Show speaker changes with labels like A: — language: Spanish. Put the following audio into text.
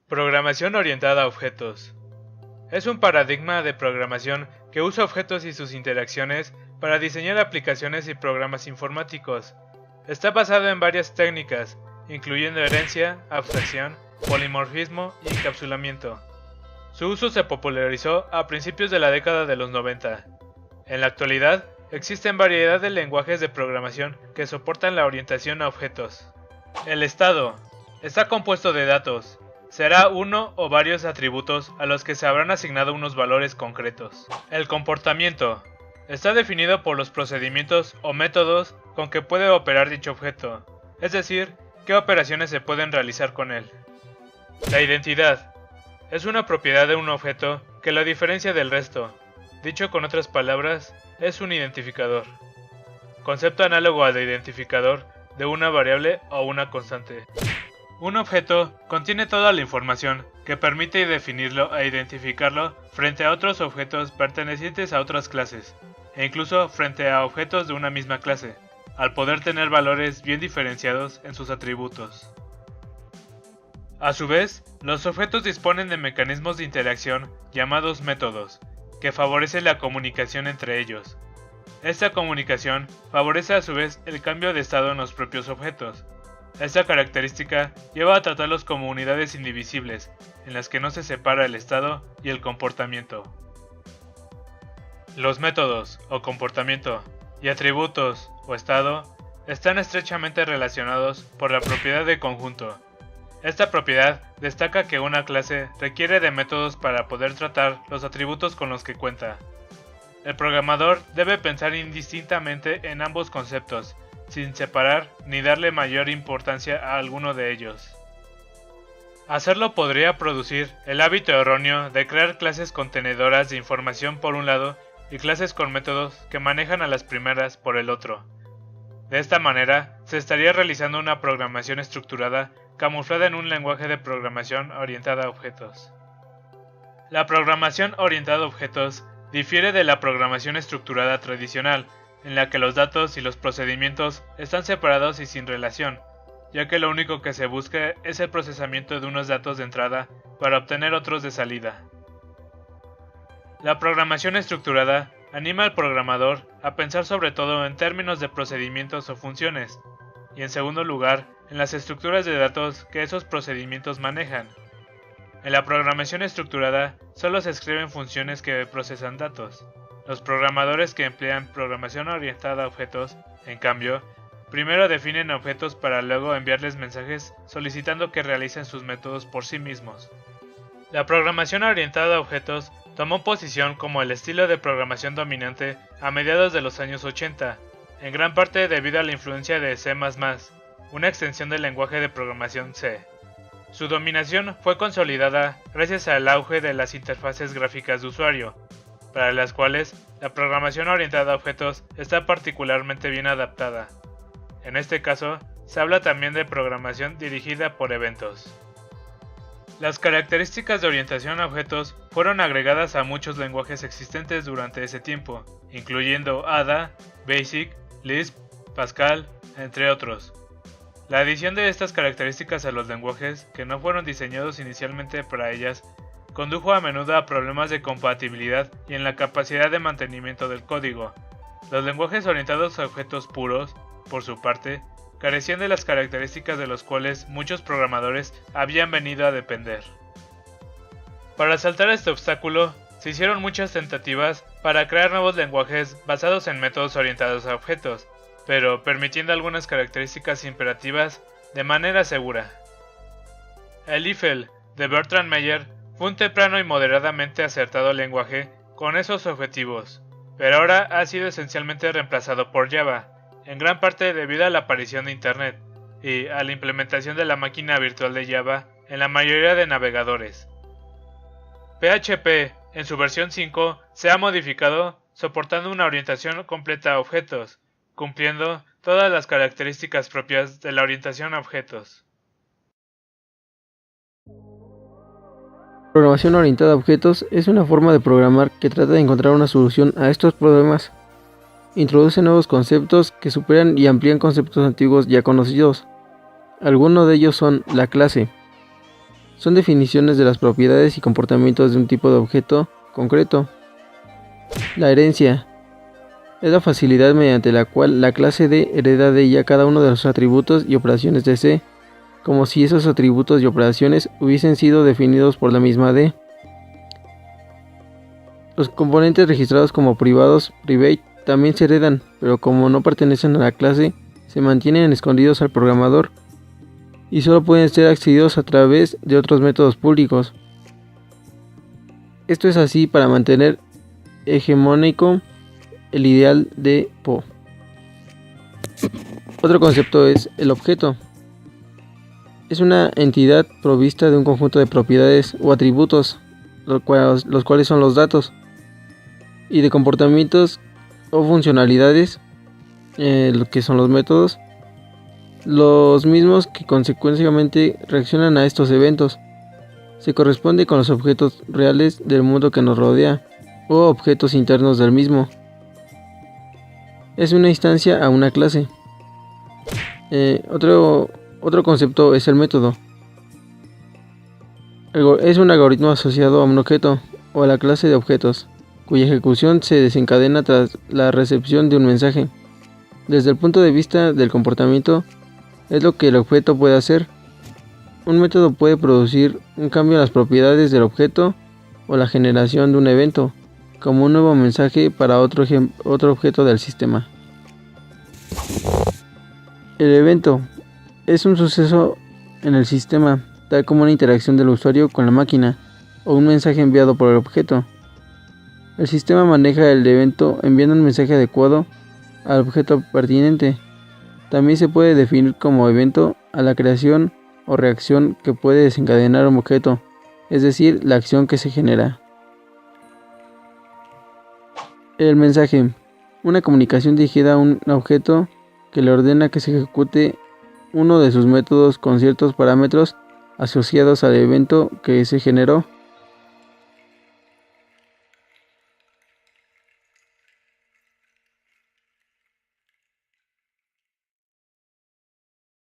A: Programación orientada a objetos. Es un paradigma de programación que usa objetos y sus interacciones para diseñar aplicaciones y programas informáticos. Está basado en varias técnicas, incluyendo herencia, abstracción, polimorfismo y encapsulamiento. Su uso se popularizó a principios de la década de los 90. En la actualidad, existen variedad de lenguajes de programación que soportan la orientación a objetos. El estado está compuesto de datos. Será uno o varios atributos a los que se habrán asignado unos valores concretos. El comportamiento está definido por los procedimientos o métodos con que puede operar dicho objeto, es decir, qué operaciones se pueden realizar con él. La identidad es una propiedad de un objeto que lo diferencia del resto. Dicho con otras palabras, es un identificador. Concepto análogo al de identificador de una variable o una constante. Un objeto contiene toda la información que permite definirlo e identificarlo frente a otros objetos pertenecientes a otras clases, e incluso frente a objetos de una misma clase, al poder tener valores bien diferenciados en sus atributos. A su vez, los objetos disponen de mecanismos de interacción llamados métodos, que favorecen la comunicación entre ellos. Esta comunicación favorece a su vez el cambio de estado en los propios objetos. Esta característica lleva a tratarlos como unidades indivisibles, en las que no se separa el estado y el comportamiento. Los métodos, o comportamiento, y atributos, o estado, están estrechamente relacionados por la propiedad de conjunto. Esta propiedad destaca que una clase requiere de métodos para poder tratar los atributos con los que cuenta. El programador debe pensar indistintamente en ambos conceptos, sin separar ni darle mayor importancia a alguno de ellos. Hacerlo podría producir el hábito erróneo de crear clases contenedoras de información por un lado y clases con métodos que manejan a las primeras por el otro. De esta manera, se estaría realizando una programación estructurada camuflada en un lenguaje de programación orientada a objetos. La programación orientada a objetos difiere de la programación estructurada tradicional, en la que los datos y los procedimientos están separados y sin relación, ya que lo único que se busca es el procesamiento de unos datos de entrada para obtener otros de salida. La programación estructurada anima al programador a pensar sobre todo en términos de procedimientos o funciones, y en segundo lugar, en las estructuras de datos que esos procedimientos manejan. En la programación estructurada solo se escriben funciones que procesan datos. Los programadores que emplean programación orientada a objetos, en cambio, primero definen objetos para luego enviarles mensajes solicitando que realicen sus métodos por sí mismos. La programación orientada a objetos tomó posición como el estilo de programación dominante a mediados de los años 80, en gran parte debido a la influencia de C++, una extensión del lenguaje de programación C. Su dominación fue consolidada gracias al auge de las interfaces gráficas de usuario, para las cuales la programación orientada a objetos está particularmente bien adaptada. En este caso, se habla también de programación dirigida por eventos. Las características de orientación a objetos fueron agregadas a muchos lenguajes existentes durante ese tiempo, incluyendo Ada, Basic, Lisp, Pascal, entre otros. La adición de estas características a los lenguajes, que no fueron diseñados inicialmente para ellas, condujo a menudo a problemas de compatibilidad y en la capacidad de mantenimiento del código. Los lenguajes orientados a objetos puros, por su parte, carecían de las características de los cuales muchos programadores habían venido a depender. Para saltar este obstáculo, se hicieron muchas tentativas para crear nuevos lenguajes basados en métodos orientados a objetos, pero permitiendo algunas características imperativas de manera segura. El Eiffel, de Bertrand Meyer, fue un temprano y moderadamente acertado lenguaje con esos objetivos, pero ahora ha sido esencialmente reemplazado por Java, en gran parte debido a la aparición de Internet y a la implementación de la máquina virtual de Java en la mayoría de navegadores. PHP, en su versión 5, se ha modificado soportando una orientación completa a objetos, cumpliendo todas las características propias de la orientación a objetos.
B: Programación orientada a objetos es una forma de programar que trata de encontrar una solución a estos problemas. Introduce nuevos conceptos que superan y amplían conceptos antiguos ya conocidos. Algunos de ellos son la clase. Son definiciones de las propiedades y comportamientos de un tipo de objeto concreto. La herencia es la facilidad mediante la cual la clase D hereda de ella cada uno de los atributos y operaciones de C, como si esos atributos y operaciones hubiesen sido definidos por la misma D. Los componentes registrados como privados, private, también se heredan, pero como no pertenecen a la clase, se mantienen escondidos al programador y solo pueden ser accedidos a través de otros métodos públicos. Esto es así para mantener hegemónico el ideal de Poe. Otro concepto es el objeto. Es una entidad provista de un conjunto de propiedades o atributos, los cuales son los datos, y de comportamientos o funcionalidades, lo que son los métodos, los mismos que consecuentemente reaccionan a estos eventos. Se corresponde con los objetos reales del mundo que nos rodea, o objetos internos del mismo. Es una instancia a una clase. Otro concepto es el método. Es un algoritmo asociado a un objeto o a la clase de objetos, cuya ejecución se desencadena tras la recepción de un mensaje. Desde el punto de vista del comportamiento, es lo que el objeto puede hacer. Un método puede producir un cambio en las propiedades del objeto o la generación de un evento, como un nuevo mensaje para otro objeto del sistema. El evento es un suceso en el sistema, tal como una interacción del usuario con la máquina o un mensaje enviado por el objeto. El sistema maneja el evento enviando un mensaje adecuado al objeto pertinente. También se puede definir como evento a la creación o reacción que puede desencadenar un objeto, es decir, la acción que se genera. El mensaje, una comunicación dirigida a un objeto que le ordena que se ejecute uno de sus métodos con ciertos parámetros asociados al evento que se generó.